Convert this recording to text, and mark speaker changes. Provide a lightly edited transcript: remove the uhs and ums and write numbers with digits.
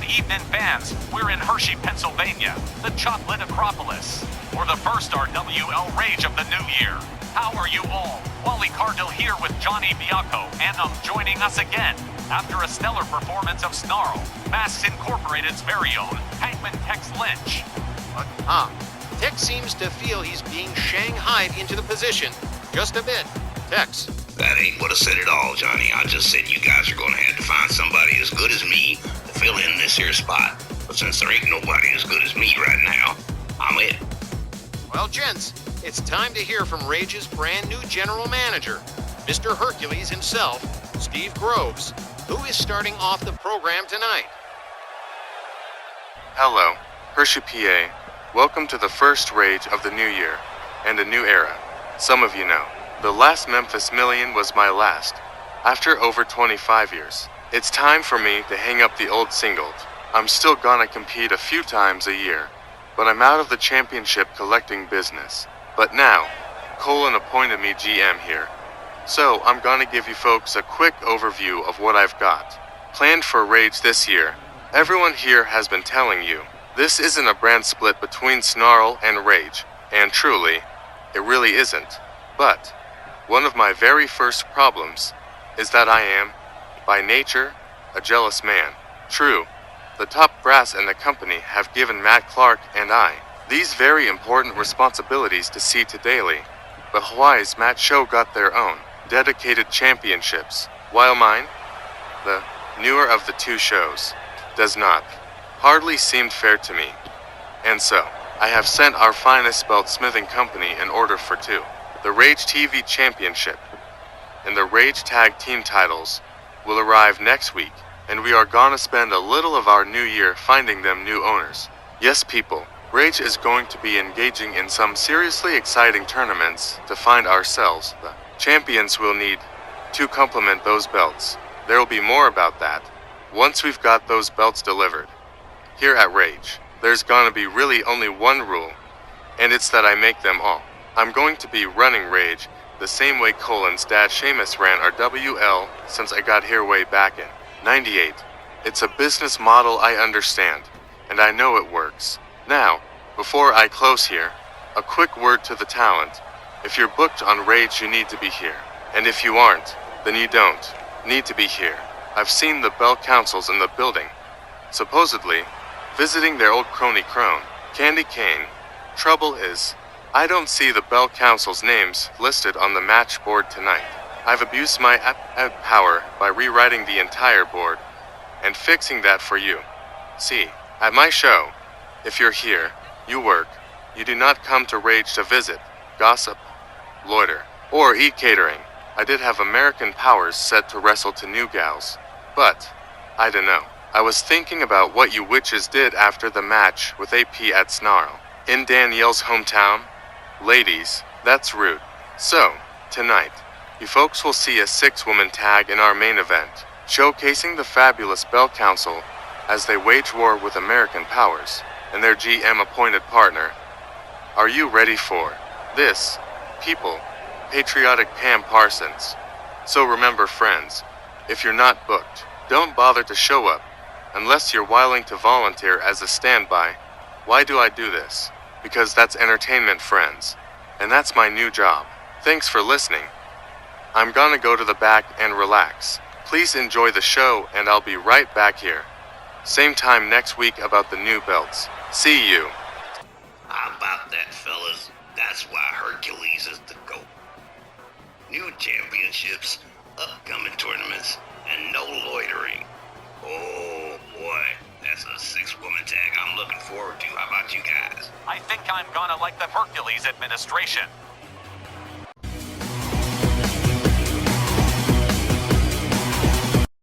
Speaker 1: evening, fans. We're in Hershey, Pennsylvania, the chocolate acropolis, for the first RWL Rage of the new year. How are you all? Wally Cardell here with Johnny Biacco, and joining us again, after a stellar performance of Snarl, Masks Incorporated's very own, Hangman Tex Lynch.
Speaker 2: Tex seems to feel he's being shanghaied into the position. Just a bit. Tex.
Speaker 3: That ain't what I said at all, Johnny. I just said you guys are gonna have to find somebody as good as me to fill in this here spot. But since there ain't nobody as good as me right now, I'm it.
Speaker 2: Well, gents, it's time to hear from Rage's brand new general manager, Mr. Hercules himself, Steve Groves, who is starting off the program tonight.
Speaker 4: Hello, Hershey, PA. Welcome to the first Rage of the new year, and a new era. Some of you know, the last Memphis Million was my last. After over 25 years, it's time for me to hang up the old singles. I'm still gonna compete a few times a year, but I'm out of the championship collecting business. But now, Colin appointed me GM here, so I'm gonna give you folks a quick overview of what I've got planned for Rage this year. Everyone here has been telling you, this isn't a brand split between Snarl and Rage, and truly, it really isn't. But one of my very first problems is that I am, by nature, a jealous man. True, the top brass in the company have given Matt Clark and I these very important responsibilities to see to daily, but Hawaii's Matt Show got their own dedicated championships, while mine, the newer of the two shows, does not. Hardly seemed fair to me. And so, I have sent our finest belt smithing company an order for two. The Rage TV Championship and the Rage Tag Team titles will arrive next week, and we are gonna spend a little of our new year finding them new owners. Yes, people, Rage is going to be engaging in some seriously exciting tournaments to find ourselves the champions we'll need to complement those belts. There will be more about that once we've got those belts delivered. Here at Rage, there's gonna be really only one rule, and it's that I make them all. I'm going to be running Rage the same way Colin's dad Seamus ran our WL since I got here way back in '98. It's a business model I understand, and I know it works. Now, before I close here, a quick word to the talent. If you're booked on Rage, you need to be here. And if you aren't, then you don't need to be here. I've seen the Bell Councils in the building, supposedly visiting their old crony crone, Candy Cane. Trouble is, I don't see the Bell Council's names listed on the match board tonight. I've abused my power by rewriting the entire board and fixing that for you. See, at my show, if you're here, you work. You do not come to Rage to visit, gossip, loiter, or eat catering. I did have American Powers set to wrestle to new gals, but I dunno. I was thinking about what you witches did after the match with AP at Snarl, in Danielle's hometown. Ladies, that's rude. So, tonight, you folks will see a 6-woman tag in our main event, showcasing the fabulous Bell Council as they wage war with American Powers and their GM-appointed partner. Are you ready for this, people? Patriotic Pam Parsons. So remember, friends, if you're not booked, don't bother to show up unless you're willing to volunteer as a standby. Why do I do this? Because that's entertainment, friends, and that's my new job. Thanks for listening. I'm gonna go to the back and relax. Please enjoy the show, and I'll be right back here. Same time next week about the new belts. See you.
Speaker 3: How about that, fellas? That's why Hercules is the GOAT. New championships, upcoming tournaments, and no loitering. Oh boy, that's a 6-woman tag I'm looking forward to. How about you guys?
Speaker 1: I think I'm gonna like the Hercules administration.